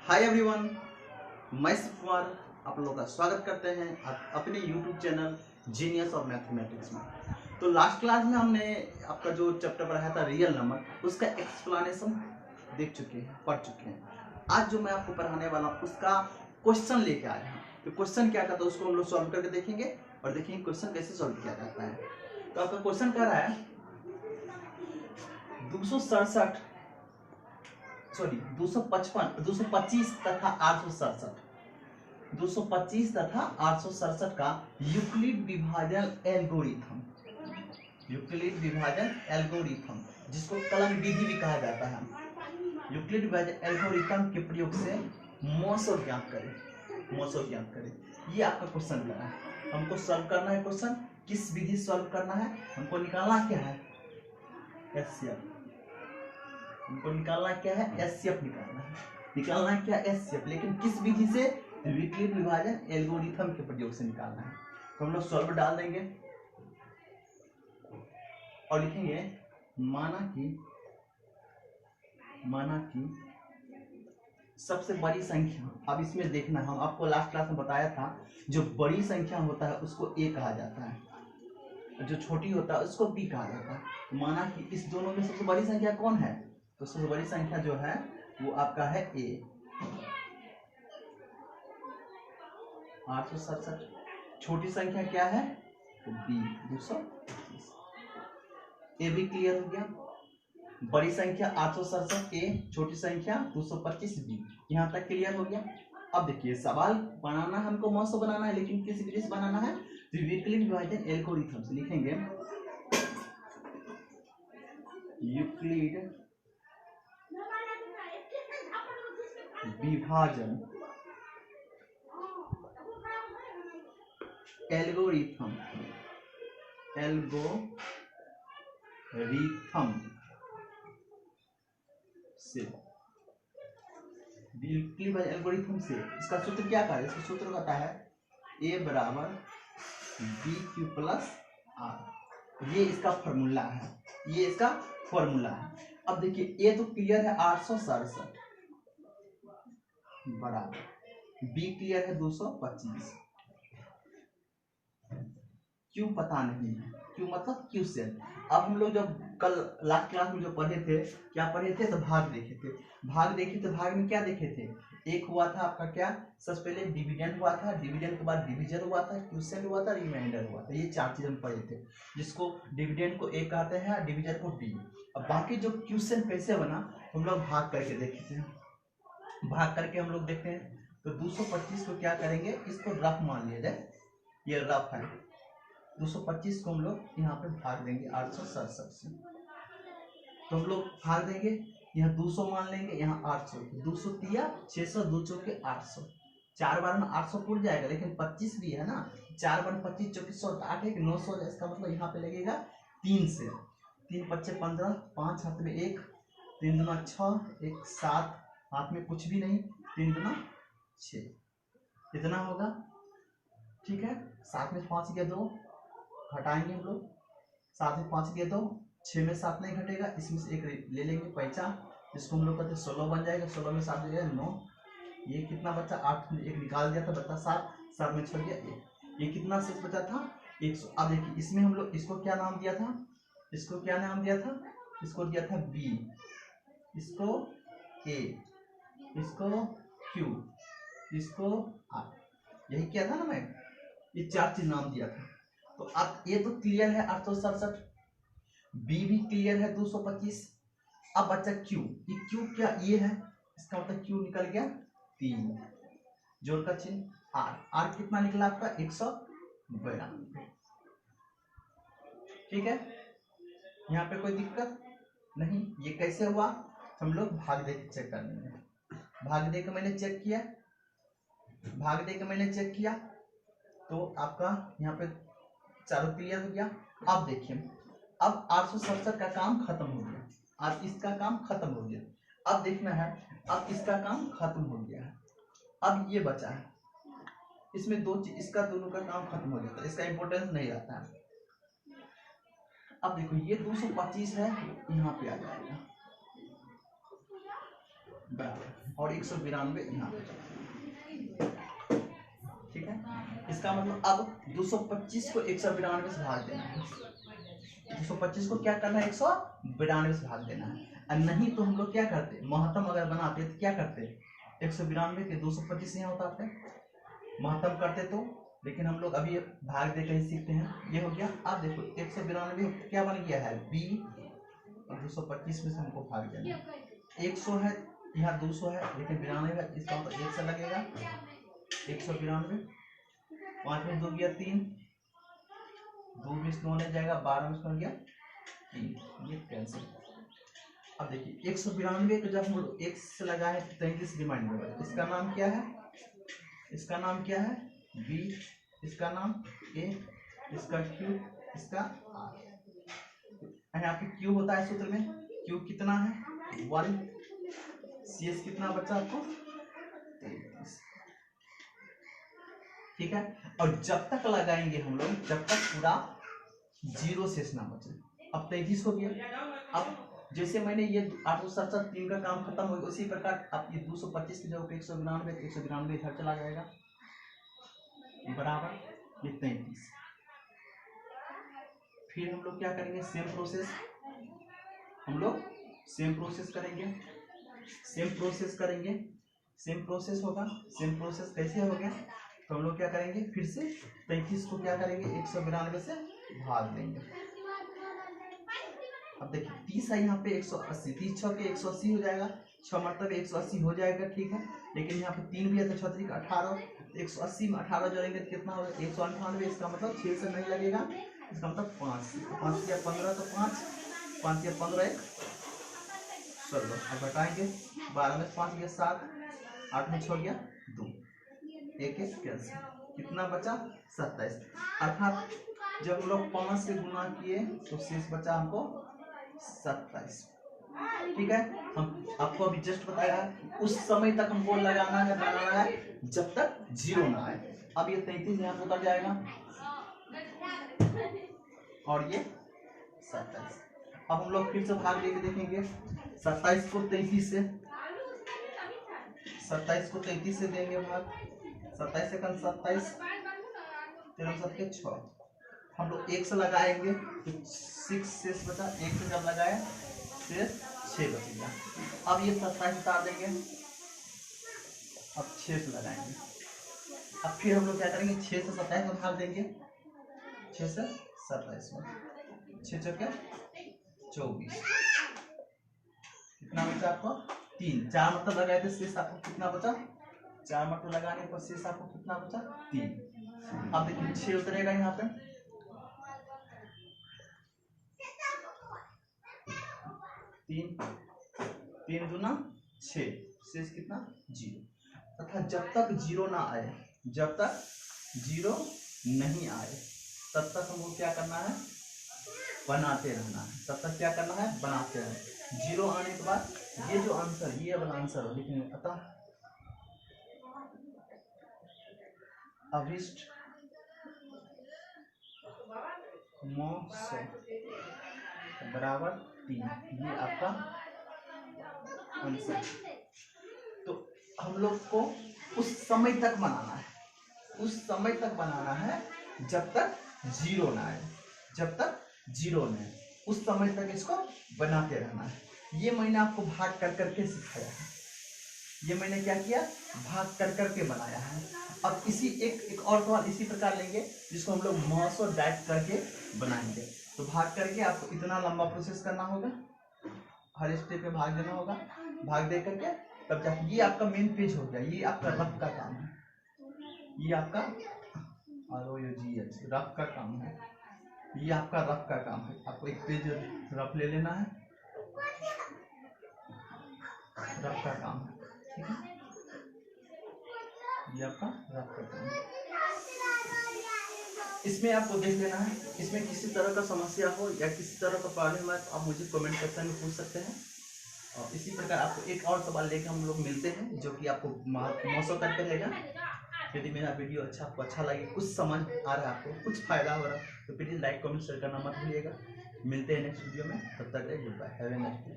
Hi everyone, मैं शिव कुमार आप लोगों का स्वागत करते हैं अपने YouTube channel genius of mathematics में। तो लास्ट क्लास में हमने आपका जो चैप्टर पढ़ाया था रियल नंबर, उसका एक्सप्लेनेशन पढ़ चुके हैं। आज जो मैं आपको पढ़ाने वाला हूँ उसका क्वेश्चन लेके आए हैं। तो क्वेश्चन क्या कहता है उसको हम लोग सॉल्व करके देखेंगे और देखेंगे क्वेश्चन कैसे सॉल्व किया जाता है। तो आपका क्वेश्चन कह रहा है 225 तथा 867 का यूक्लिड विभाजन एल्गोरिथम जिसको कलन विधि भी कहा जाता है, यूक्लिड विभाजन एल्गोरिथम के प्रयोग से मोसो ज्ञात करें। ये आपका क्वेश्चन क्या है, हमको सॉल्व करना है। क्वेश्चन किस विधि सॉल्व करना है, हमको निकालना क्या है, एचसीएफ। हमको निकालना क्या है, एचसीएफ निकालना है क्या, एचसीएफ। लेकिन किस विधि से, यूक्लिड विभाजन एल्गोरिथम के प्रयोग से निकालना है। तो हम लोग सॉल्व डाल देंगे और लिखेंगे माना कि सबसे बड़ी संख्या। अब इसमें देखना, हम आपको लास्ट क्लास में बताया था जो बड़ी संख्या होता है उसको ए कहा जाता है, जो छोटी होता है उसको बी कहा जाता है। तो माना कि इस दोनों में सबसे बड़ी संख्या कौन है, तो सबसे बड़ी संख्या जो है वो आपका है ए, 867। छोटी संख्या क्या है, तो बी 225। ए भी क्लियर हो गया। बड़ी संख्या 867 ए, छोटी संख्या 225 बी, यहाँ तक क्लियर हो गया। अब देखिए सवाल बनाना है, हमको मौसम बनाना है, लेकिन किस विधि से बनाना है, तो यूक्लिड विभाजन एल्गोरिथम से लिखेंगे। यूक्लिड विभाजन एल्गोरिथम से, यूक्लिड विभाजन एल्गोरिथम से इसका सूत्र क्या है, इसका सूत्र कहता है a बराबर बी क्यू प्लस आर। ये इसका फॉर्मूला है, अब देखिए ए तो क्लियर है 867 बराबर बी क्लियर है 225, क्यों पता नहीं है, क्यों मतलब क्यू से। अब हम लोग जब कल लास्ट क्लास में जो पढ़े थे, क्या पढ़े थे, तो भाग देखे थे। भाग में क्या देखे थे, एक हुआ था आपका क्या, सबसे पहले डिविडेंड हुआ था, डिविडेंड के बाद डिवीजन हुआ था, क्वोशिएंट हुआ था, रिमाइंडर हुआ था। ये चार चीज हम पढ़े थे, जिसको डिविडेंड को ए कहते हैं, डिवीजन को बी। अब बाकी जो क्वोशिएंट कैसे बना हम लोग भाग करके देखे थे। भाग करके हम लोग देखते हैं तो 225 को क्या करेंगे, इसको रफ मान लिया जाए, ये रफ है। 225 को हम लोग यहाँ पे भाग देंगे 867 से, तो हम लोग भाग देंगे, यहाँ 200 मान लेंगे, यहाँ 800, 200 दिया 600, 2 चौके 800, 4 बार में 800 पूरा जाएगा, लेकिन 25 भी है ना, 4 बार 25 चौके 100, 8 है कि 900 है। इसका मतलब यहाँ पे लगेगा 3 से, 3 पच्चे 15, 5 हाथ में 1, 3 दूना 6, 1 7, हाथ में कुछ भी नहीं, 3 दूना 6, इतना होगा। ठीक है, 7 में 5 गया 2, हटाएंगे हम लोग, 7 में 5 गया 2, 6 में 7 नहीं घटेगा, इसमें से एक ले लेंगे पैसा, इसको हम लोग कहते हैं 16 बन जाएगा, 16 में 7 जाएगा 9, ये कितना बचा, 8 में 1 निकाल दिया था, बचा 7, 7 में 6 गया 1, ये कितना शेष बचा था 100। अब देखिए इसमें हम लोग इसको क्या नाम दिया था, इसको दिया था बी, इसको ए, इसको क्यू, इसको आर, यही किया था ना मैं, ये 4 चीज नाम दिया था। तो अब ये तो क्लियर है 867, बी भी क्लियर है 225। अब बच्चा क्यू, ये क्यू क्या, ये है, इसका मतलब क्यू निकल गया 3, जोड़ का चिन्ह, आर कितना निकला आपका 192। ठीक है, यहाँ पे कोई दिक्कत नहीं। ये कैसे हुआ, हम लोग भाग दे के चेक कर लेंगे। भाग दे के मैंने चेक किया, तो आपका यहाँ पे चारों क्लियर हो गया। अब देखिए, अब 867 का काम खत्म हो गया, अब इसका काम खत्म हो गया। अब देखना है, अब इसका काम खत्म हो गया है, अब ये बचा है, इसमें दो चीज, इसका दोनों का काम खत्म हो जाता है, इसका इंपॉर्टेंस नहीं रहता है। अब देखो ये 225 है, यहाँ पे आ जाएगा बराबर और 192 यहाँ बचा। ठीक है, इसका मतलब अब 225 को 192 से भाग देना है। 225 को क्या करना है, 192 से भाग देना है। और नहीं तो हम लोग क्या करते, महत्तम अगर बनाते तो क्या करते, 192 के 225 यहाँ उतारते, महत्तम करते तो। लेकिन हम लोग अभी भाग दे कहीं सीखते हैं। ये हो गया। आप देखो 192 क्या बन गया है, बी, और 225 में से हमको भाग देना है। 100 है, यहाँ 200 है, लेकिन 92 है, इसका मतलब 1 से लगेगा। 192, 5 में 2 गया 3, 2 में 2 होने जाएगा, 12 में 2 गया 3, ये कैंसिल। अब देखिए 192 को जब हम लोग 1 से लगाए 33 रिमाइंड होगा। इसका नाम क्या है, इसका नाम क्या है, बी, इसका नाम ए, इसका क्यू, इसका आर। यहाँ पे क्यू होता है सूत्र में, क्यू कितना है 1, सी एस कितना बचा आपको 33। ठीक है, और जब तक लगाएंगे हम लोग, जब तक पूरा 0 शेष ना बचे। अब 33 हो गया। अब जैसे मैंने ये 877 3 का काम खत्म हो गया, उसी प्रकार अब ये 225 की जगह 192 इधर चला जाएगा, बराबर ये 33। फिर हम लोग क्या करेंगे, सेम प्रोसेस, हम लोग सेम प्रोसेस करेंगे, सेम प्रोसेस करेंगे, सेम प्रोसेस होगा। सेम प्रोसेस कैसे हो गया, तो हम लोग क्या करेंगे, फिर से 33 को क्या करेंगे, 192 से भाग देंगे। अब देखिए 30 है यहाँ पे 180, 30 6 के 180 हो जाएगा, 6 मतलब 180 हो जाएगा। ठीक है, लेकिन यहाँ पे 3 भी है तो 6 का 18, 180 में 18 जोड़ेंगे तो कितना होगा 198। इसका मतलब 6 से नहीं लगेगा, इसका मतलब 5 या 15 तो 5 या 15 1 16। अब बताएंगे 12 में 5 गया 7, 8 में 6 गया 2, 1 कैंसिल, कितना बचा 27। अर्थात जब हम लोग 5 से गुना किए तो शेष बचा हमको 27। ठीक है, हम आपको अभी जस्ट बताया उस समय तक हमको लगाना है, बनाना है जब तक 0 ना आए। अब ये 33 यहाँ उतर जाएगा और ये 27। अब हम लोग फिर से भाग लेके देखेंगे 27 को 33 से, 27 को 33 से देंगे भाग, 27 से 27, 13 सबके 6। हम लोग 1 से लगाएंगे तो 6 शेष बचा, 1 से जब लगाए शेष 6 बचेगा। अब ये 27 उतार देंगे, अब 6 से लगाएंगे। अब फिर हम लोग क्या करेंगे, 6 से 27 में भाग देंगे, 6 से 27 में, 6 चौके 24, कितना बचा आपको 3। 4 मतलब लगाए थे, शेष आपको कितना बचा, 4 मतलब लगाने पर शेष आपको कितना बचा 3। अब देखिए 6 उतरेगा यहाँ पे, 3 दूना 6, शेष कितना 0। तथा जब तक 0 ना आए, जब तक 0 नहीं आए तब तक हमको क्या करना है, बनाते रहना है। तब तक क्या करना है, बनाते रहना। 0 आने के बाद ये जो आंसर, ये वाला आंसर हो लिखने, अतः अभिष्ट बराबर 3, ये आपका आंसर। तो हम लोग को उस समय तक बनाना है, उस समय तक बनाना है जब तक 0 ना आए, जब तक 0 ना आए उस समय तक इसको बनाते रहना है। ये मैंने आपको भाग कर करके सिखाया है, ये मैंने क्या किया, भाग कर करके बनाया है। अब इसी एक और सवाल इसी प्रकार लेंगे जिसको हम लोग मास और डाइट करके बनाएंगे। तो भाग करके आपको इतना लंबा प्रोसेस करना होगा, हर स्टेप पे भाग देना होगा, भाग दे करके तब जाके ये आपका मेन पेज हो गया। ये आपका रफ का काम है, ये आपका ROUGH रफ का काम है, ये आपका रफ का काम है। आपको एक पेज रफ ले लेना है, रफ का काम है, ठीक है, ये आपका रफ का काम है। इसमें आपको देख लेना है, इसमें किसी तरह का समस्या हो या किसी तरह का प्रॉब्लम है तो आप मुझे कमेंट सेक्शन में पूछ सकते हैं। और इसी प्रकार आपको एक और सवाल लेकर हम लोग मिलते हैं जो कि आपको मौसम तक करेगा। यदि मेरा वीडियो आपको अच्छा लगे, कुछ समझ आ रहा है, आपको कुछ फायदा हो रहा है तो प्लीज़ लाइक कमेंट शेयर करना मत भूलिएगा। मिलते हैं नेक्स्ट वीडियो में, तब तक good bye, have a nice day.